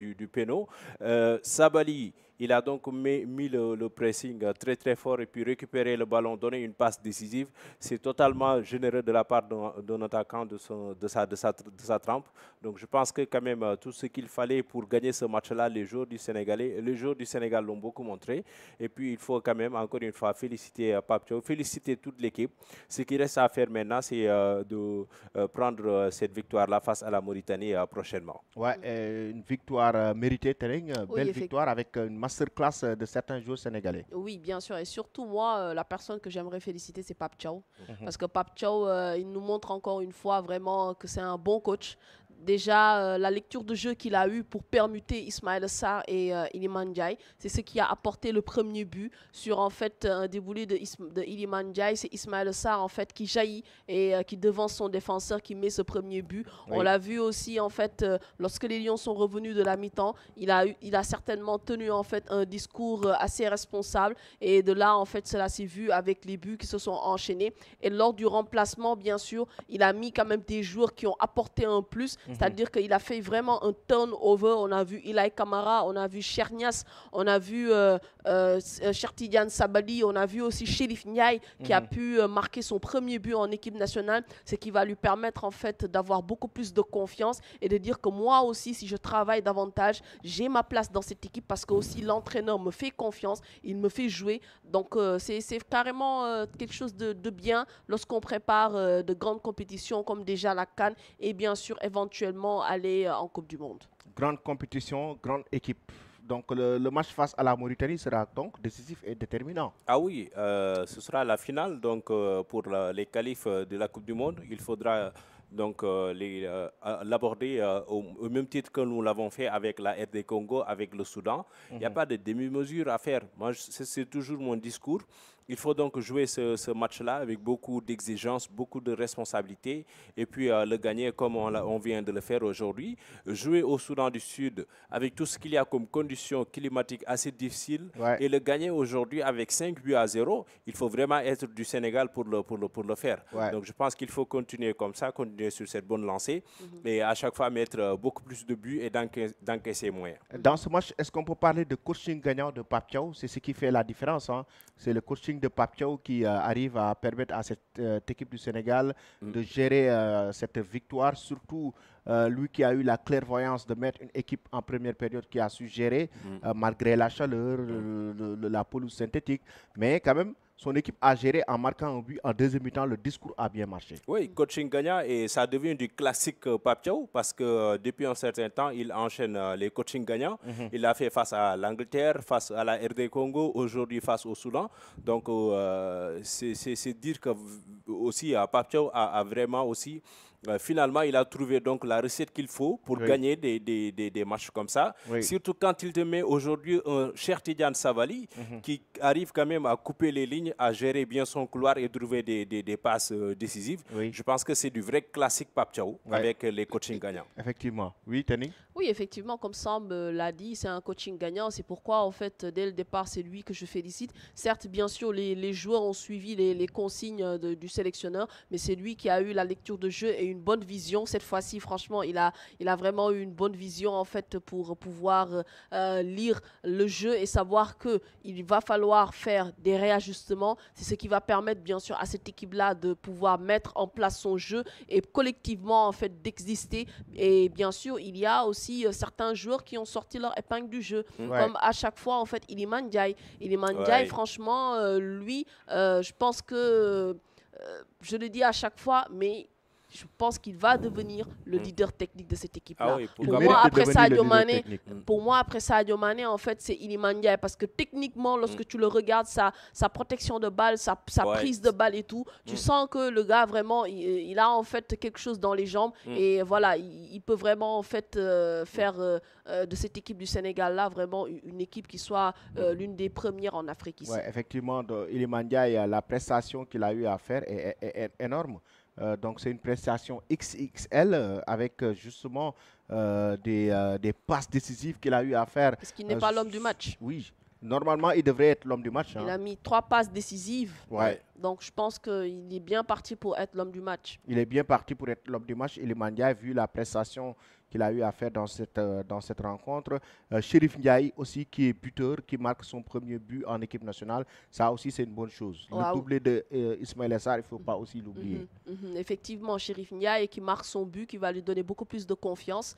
du péno. Sabali, il a donc mis le pressing très très fort et puis récupérer le ballon, donner une passe décisive. C'est totalement généreux de la part d'un attaquant de sa trempe. Donc je pense que quand même tout ce qu'il fallait pour gagner ce match-là, les joueurs du Sénégal l'ont beaucoup montré. Et puis il faut quand même encore une fois féliciter Pape Thiaw, féliciter toute l'équipe. Ce qui reste à faire maintenant, c'est de prendre cette victoire-là face à la Mauritanie prochainement. Ouais, une victoire méritée, Tening, Oui, belle victoire avec une masterclass de certains joueurs sénégalais. oui, bien sûr. Et surtout, moi, la personne que j'aimerais féliciter, c'est Pape Thiaw. Mhm. Parce que Pape Thiaw, il nous montre encore une fois vraiment que c'est un bon coach. Déjà, la lecture de jeu qu'il a eue pour permuter Ismaël Sarr et Iliman Ndiaye, c'est ce qui a apporté le premier but sur en fait un déboulé de Iliman Ndiaye. C'est Ismaël Sarr en fait qui jaillit et qui devance son défenseur qui met ce premier but. On Oui. l'a vu aussi en fait lorsque les Lions sont revenus de la mi-temps, il a certainement tenu en fait un discours assez responsable et de là en fait cela s'est vu avec les buts qui se sont enchaînés et lors du remplacement bien sûr il a mis quand même des joueurs qui ont apporté un plus, c'est-à-dire qu'il a fait vraiment un turnover. On a vu Ilay Kamara, on a vu Chernias, on a vu Chertidiane Sabali, on a vu aussi Chérif Ndiaye qui a pu marquer son premier but en équipe nationale, ce qui va lui permettre en fait d'avoir beaucoup plus de confiance et de dire que moi aussi si je travaille davantage, j'ai ma place dans cette équipe parce que aussi l'entraîneur me fait confiance, il me fait jouer. Donc c'est carrément quelque chose de bien lorsqu'on prépare de grandes compétitions comme déjà la CAN et bien sûr éventuellement aller en Coupe du Monde. Grande compétition, grande équipe. Donc le match face à la Mauritanie sera donc décisif et déterminant. Ah oui, ce sera la finale donc pour les qualifs de la Coupe du Monde. Il faudra donc l'aborder au même titre que nous l'avons fait avec la RD Congo, avec le Soudan. Il n'y a pas de demi-mesure à faire. Moi, c'est toujours mon discours. Il faut donc jouer ce match-là avec beaucoup d'exigence, beaucoup de responsabilité et puis le gagner comme on vient de le faire aujourd'hui. Jouer au Soudan du Sud avec tout ce qu'il y a comme conditions climatiques assez difficiles Ouais. et le gagner aujourd'hui avec 5 buts à 0, il faut vraiment être du Sénégal pour le faire. Ouais. Donc je pense qu'il faut continuer comme ça, continuer sur cette bonne lancée et à chaque fois mettre beaucoup plus de buts et d'encaisser moins. Dans ce match, est-ce qu'on peut parler de coaching gagnant de Pape Thiaw? C'est ce qui fait la différence, hein. C'est le coaching de Pape Thiaw qui arrive à permettre à cette équipe du Sénégal de gérer cette victoire. Surtout lui qui a eu la clairvoyance de mettre une équipe en première période qui a su gérer malgré la chaleur, la pelouse synthétique. Mais quand même, son équipe a géré en marquant un but en deuxième mi-temps. Le discours a bien marché. Oui, coaching gagnant et ça devient du classique Pape Thiaw parce que depuis un certain temps, il enchaîne les coachings gagnants. Il l'a fait face à l'Angleterre, face à la RD Congo, aujourd'hui face au Soudan. Donc, c'est dire que aussi Pape Thiaw a vraiment aussi finalement, il a trouvé donc la recette qu'il faut pour Oui, gagner des matchs comme ça. oui. Surtout quand il te met aujourd'hui un cher Tidiane Savali qui arrive quand même à couper les lignes, à gérer bien son couloir et trouver des passes décisives. Oui. Je pense que c'est du vrai classique Pape Thiaw Ouais. avec les coachings gagnants. Effectivement. Oui, Tenning. Oui, effectivement, comme Sam l'a dit, c'est un coaching gagnant. C'est pourquoi, en fait, dès le départ, c'est lui que je félicite. Certes, bien sûr, les joueurs ont suivi les consignes du sélectionneur, mais c'est lui qui a eu la lecture de jeu et une bonne vision. Cette fois-ci, franchement, il a vraiment eu une bonne vision, en fait, pour pouvoir lire le jeu et savoir qu'il va falloir faire des réajustements. C'est ce qui va permettre, bien sûr, à cette équipe-là de pouvoir mettre en place son jeu et collectivement, en fait, d'exister. Et bien sûr, il y a aussi certains joueurs qui ont sorti leur épingle du jeu. Ouais. Comme à chaque fois, en fait, Iliman Ndiaye. Iliman Ndiaye, Ouais. franchement, lui, je pense que, je le dis à chaque fois, mais je pense qu'il va devenir le leader technique de cette Ah équipe-là. oui, Il pourquoi Pour moi, pas. mérite de après devenir le Sadio leader Mané, technique. pour moi, après Sadio Mané, en fait, c'est Iliman Ndiaye. Parce que techniquement, lorsque tu le regardes, sa protection de balle, sa Ouais. prise de balle et tout, tu sens que le gars, vraiment, il a en fait quelque chose dans les jambes. Et voilà, il peut vraiment en fait faire de cette équipe du Sénégal-là vraiment une équipe qui soit l'une des premières en Afrique ici. Ouais, effectivement, Iliman Ndiaye, la prestation qu'il a eu à faire est énorme. Donc, c'est une prestation XXL avec justement des passes décisives qu'il a eu à faire. Parce qu'il n'est pas l'homme du match. Oui, normalement, il devrait être l'homme du match, Il hein. a mis 3 passes décisives. Ouais. Donc je pense qu'il est bien parti pour être l'homme du match. Il est bien parti pour être l'homme du match. Iliman Ndiaye, vu la prestation qu'il a eu à faire dans cette rencontre. Chérif Ndiaye aussi qui est buteur, qui marque son premier but en équipe nationale. Ça aussi, c'est une bonne chose. Wow. Le doublé de Ismaël Sarr, il ne faut pas aussi l'oublier. Effectivement, Chérif Ndiaye qui marque son but, qui va lui donner beaucoup plus de confiance.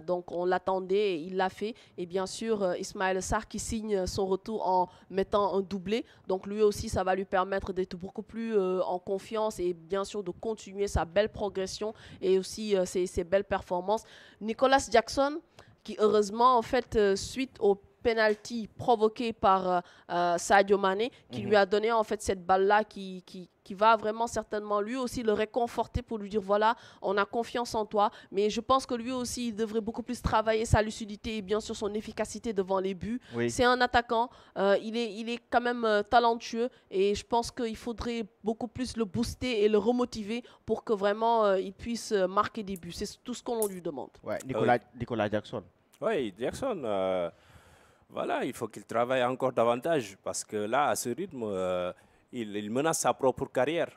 Donc on l'attendait, il l'a fait. Et bien sûr, Ismaël Sarr qui signe son retour en mettant un doublé. Donc lui aussi, ça va lui permettre d'être beaucoup plus en confiance et bien sûr de continuer sa belle progression et aussi ses belles performances. Nicolas Jackson, qui heureusement, en fait, suite au penalty provoqué par Sadio Mané, qui lui a donné en fait cette balle-là qui va vraiment certainement lui aussi le réconforter pour lui dire voilà, on a confiance en toi, mais je pense que lui aussi il devrait beaucoup plus travailler sa lucidité et bien sûr son efficacité devant les buts. Oui. C'est un attaquant, il est quand même talentueux et je pense qu'il faudrait beaucoup plus le booster et le remotiver pour que vraiment il puisse marquer des buts. C'est tout ce qu'on lui demande. Ouais, Nicolas Jackson. Oui, Jackson, voilà, il faut qu'il travaille encore davantage parce que là, à ce rythme, il menace sa propre carrière.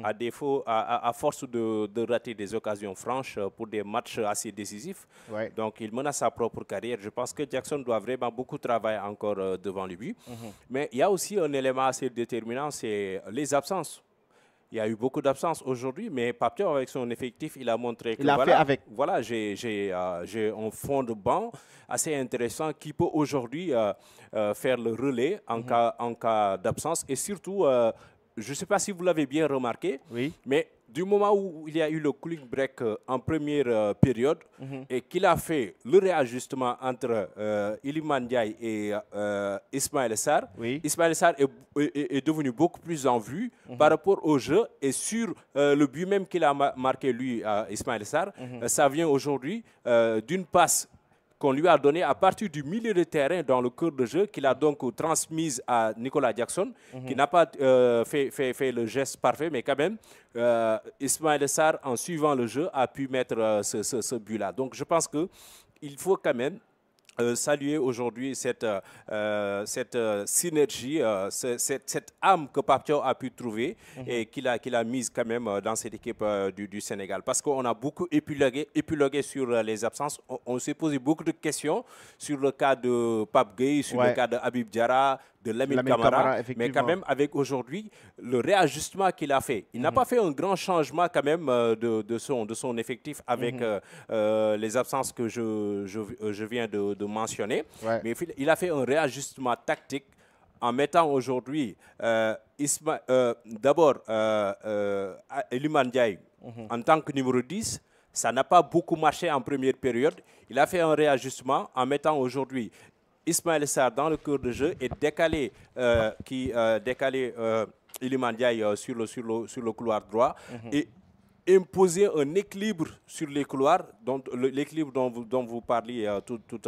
À défaut, à force de rater des occasions franches pour des matchs assez décisifs. Ouais. Donc, il menace sa propre carrière. Je pense que Jackson doit vraiment beaucoup travailler encore devant le but. Mais il y a aussi un élément assez déterminant, c'est les absences. Il y a eu beaucoup d'absences aujourd'hui, mais Pape Thiaw, avec son effectif, il a montré que voilà, j'ai un fond de banc assez intéressant qui peut aujourd'hui faire le relais en cas d'absence. Et surtout, je ne sais pas si vous l'avez bien remarqué, mais du moment où il y a eu le cooling break en première période et qu'il a fait le réajustement entre Iliman Ndiaye et Ismaël Sarr, Ismaël Sarr est devenu beaucoup plus en vue par rapport au jeu et sur le but même qu'il a marqué lui, Ismaël Sarr, ça vient aujourd'hui d'une passe qu'on lui a donné à partir du milieu de terrain dans le cœur de jeu, qu'il a donc transmise à Nicolas Jackson, qui n'a pas fait le geste parfait, mais quand même, Ismaël Sarr, en suivant le jeu, a pu mettre ce but-là. Donc je pense qu'il faut quand même saluer aujourd'hui cette synergie, cette âme que Pape Thiaw a pu trouver et qu'il a mise quand même dans cette équipe du Sénégal. Parce qu'on a beaucoup épilogué sur les absences. On s'est posé beaucoup de questions sur le cas de Pape Gueye, sur le cas de Habib Diarra, de Lamine Camara, mais quand même avec aujourd'hui le réajustement qu'il a fait. Il n'a pas fait un grand changement quand même de son effectif avec les absences que je viens de mentionner, mais il a fait un réajustement tactique en mettant aujourd'hui d'abord Iliman Ndiaye en tant que numéro 10. Ça n'a pas beaucoup marché en première période. Il a fait un réajustement en mettant aujourd'hui Ismaël Sarr dans le cœur de jeu et décalé Iliman Ndiaye sur le couloir droit et imposer un équilibre sur les couloirs, l'équilibre dont vous parliez tout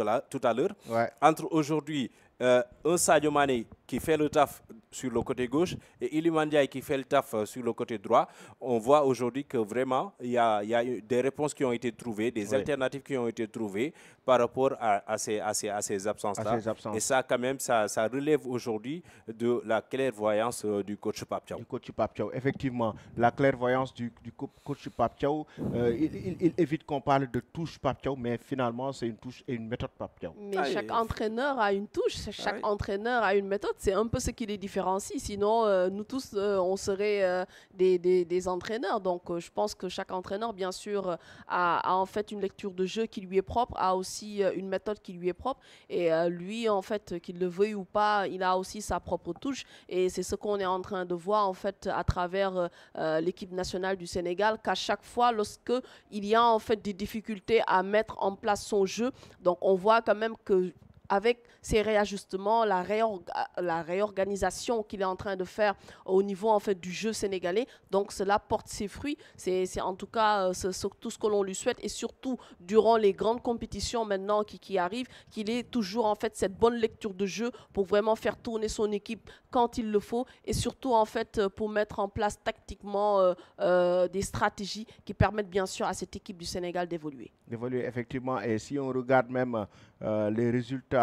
à l'heure, entre aujourd'hui un Sadio Mané qui fait le taf sur le côté gauche et Iliman Ndiaye qui fait le taf sur le côté droit. On voit aujourd'hui que vraiment il y a des réponses qui ont été trouvées, des alternatives qui ont été trouvées par rapport à ces absences-là. Et ça, quand même, ça relève aujourd'hui de la clairvoyance du coach Pape Thiaw. Du coach Pape Thiaw, effectivement. La clairvoyance du coach Pape Thiaw, il évite qu'on parle de touche Pape Thiaw, mais finalement, c'est une touche et une méthode Pape Thiaw. Mais chaque entraîneur a une touche, chaque entraîneur a une méthode. C'est un peu ce qui les différencie. Sinon, nous tous, on serait des entraîneurs. Donc, je pense que chaque entraîneur, bien sûr, a en fait une lecture de jeu qui lui est propre, a aussi une méthode qui lui est propre. Et lui, en fait, qu'il le veuille ou pas, il a aussi sa propre touche. Et c'est ce qu'on est en train de voir, en fait, à travers l'équipe nationale du Sénégal, qu'à chaque fois, lorsque il y a en fait des difficultés à mettre en place son jeu, donc on voit quand même que avec ces réajustements, la réorganisation qu'il est en train de faire au niveau en fait du jeu sénégalais, donc cela porte ses fruits. C'est en tout cas tout ce que l'on lui souhaite et surtout durant les grandes compétitions maintenant qui arrivent, qu'il ait toujours en fait cette bonne lecture de jeu pour vraiment faire tourner son équipe quand il le faut et surtout en fait pour mettre en place tactiquement des stratégies qui permettent bien sûr à cette équipe du Sénégal d'évoluer. D'évoluer effectivement, et si on regarde même les résultats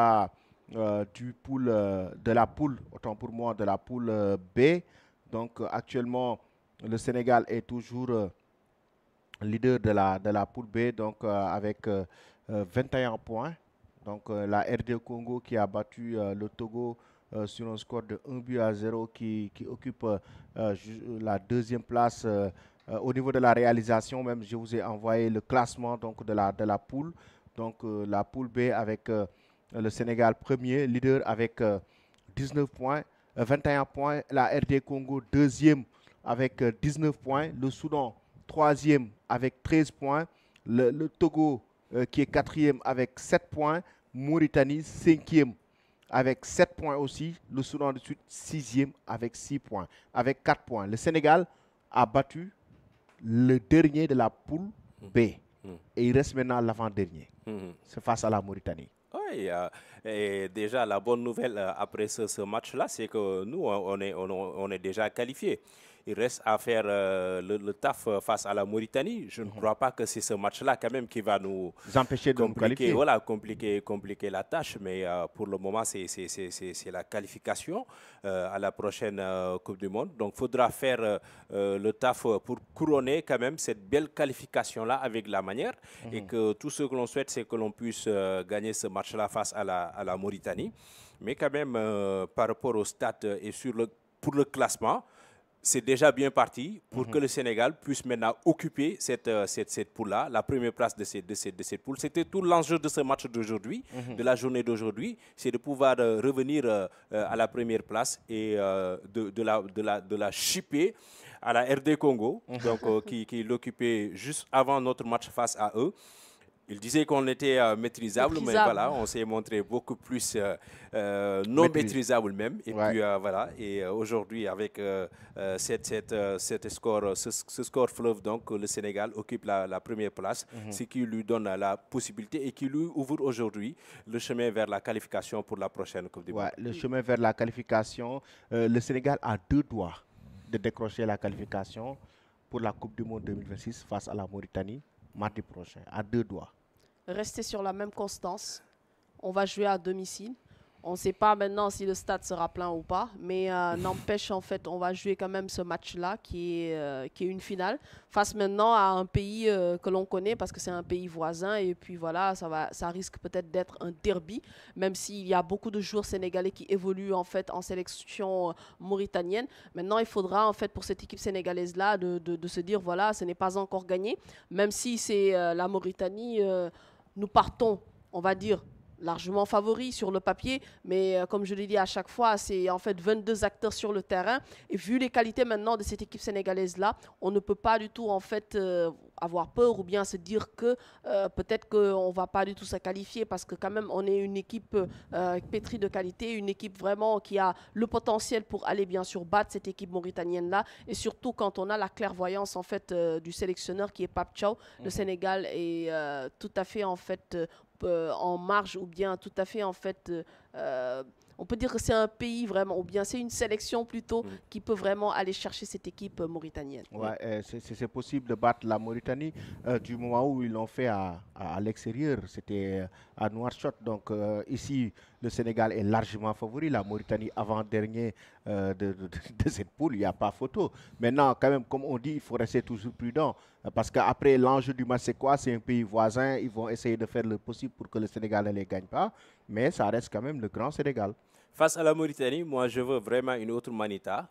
de la poule, autant pour moi, de la poule B. Donc actuellement, le Sénégal est toujours leader de la poule B, donc avec 21 points. Donc la RD Congo qui a battu le Togo sur un score de 1-0 qui occupe la deuxième place. Au niveau de la réalisation, même, je vous ai envoyé le classement donc, de la poule. Donc la poule B avec le Sénégal premier, leader avec 19 points, 21 points. La RD Congo deuxième avec 19 points. Le Soudan troisième avec 13 points. Le Togo qui est quatrième avec 7 points. Mauritanie cinquième avec 7 points aussi. Le Soudan du Sud sixième avec 6 points, avec 4 points. Le Sénégal a battu le dernier de la poule B. Et il reste maintenant l'avant-dernier. C'est face à la Mauritanie. Oui, et déjà la bonne nouvelle après ce match-là, c'est que nous, on est déjà qualifiés. Il reste à faire le taf face à la Mauritanie. Je ne crois pas que c'est ce match-là quand même qui va nous empêcher de nous qualifier. Voilà, compliquer la tâche. Mais pour le moment, c'est la qualification à la prochaine Coupe du Monde. Donc, il faudra faire le taf pour couronner quand même cette belle qualification-là avec la manière. Et que tout ce que l'on souhaite, c'est que l'on puisse gagner ce match-là face à la Mauritanie. Mais quand même, par rapport au stade et pour le classement, c'est déjà bien parti pour que le Sénégal puisse maintenant occuper cette poule-là, la première place de cette poule. C'était tout l'enjeu de ce match d'aujourd'hui, de la journée d'aujourd'hui, c'est de pouvoir revenir à la première place et de la chipper à la RD Congo, donc, qui l'occupait juste avant notre match face à eux. Il disait qu'on était maîtrisable, mais voilà, on s'est montré beaucoup plus non maîtrisable même. Et puis voilà, et aujourd'hui avec ce score fleuve, donc le Sénégal occupe la première place, ce qui lui donne la possibilité et qui lui ouvre aujourd'hui le chemin vers la qualification pour la prochaine Coupe du Monde. Le chemin vers la qualification, le Sénégal a 2 doigts de décrocher la qualification pour la Coupe du Monde 2026 face à la Mauritanie mardi prochain, à 2 doigts. Rester sur la même constance. On va jouer à domicile. On ne sait pas maintenant si le stade sera plein ou pas, mais n'empêche, en fait, on va jouer quand même ce match-là qui est une finale face maintenant à un pays que l'on connaît parce que c'est un pays voisin et puis voilà, ça risque peut-être d'être un derby, même s'il y a beaucoup de joueurs sénégalais qui évoluent en fait en sélection mauritanienne. Maintenant, il faudra en fait pour cette équipe sénégalaise-là de se dire voilà, ce n'est pas encore gagné, même si c'est la Mauritanie, nous partons, on va dire, largement favori sur le papier, mais comme je l'ai dit à chaque fois, c'est en fait 22 acteurs sur le terrain. Et vu les qualités maintenant de cette équipe sénégalaise-là, on ne peut pas du tout en fait avoir peur ou bien se dire que peut-être qu'on ne va pas du tout se qualifier parce que quand même on est une équipe pétrie de qualité, une équipe vraiment qui a le potentiel pour aller bien sûr battre cette équipe mauritanienne-là et surtout quand on a la clairvoyance en fait du sélectionneur qui est Pape Thiaw, le Sénégal est tout à fait en fait en marge ou bien tout à fait en fait on peut dire que c'est un pays vraiment ou bien c'est une sélection plutôt qui peut vraiment aller chercher cette équipe mauritanienne. Ouais, c'est possible de battre la Mauritanie du moment où ils l'ont fait à l'extérieur, c'était à Nouakchott. Donc ici le Sénégal est largement favori, la Mauritanie avant-dernier de cette poule, il n'y a pas photo. Maintenant quand même comme on dit, il faut rester toujours prudent parce qu'après l'enjeu du match c'est quoi? C'est un pays voisin, ils vont essayer de faire le possible pour que le Sénégal ne les gagne pas, mais ça reste quand même le grand Sénégal. Face à la Mauritanie, moi je veux vraiment une autre Manita.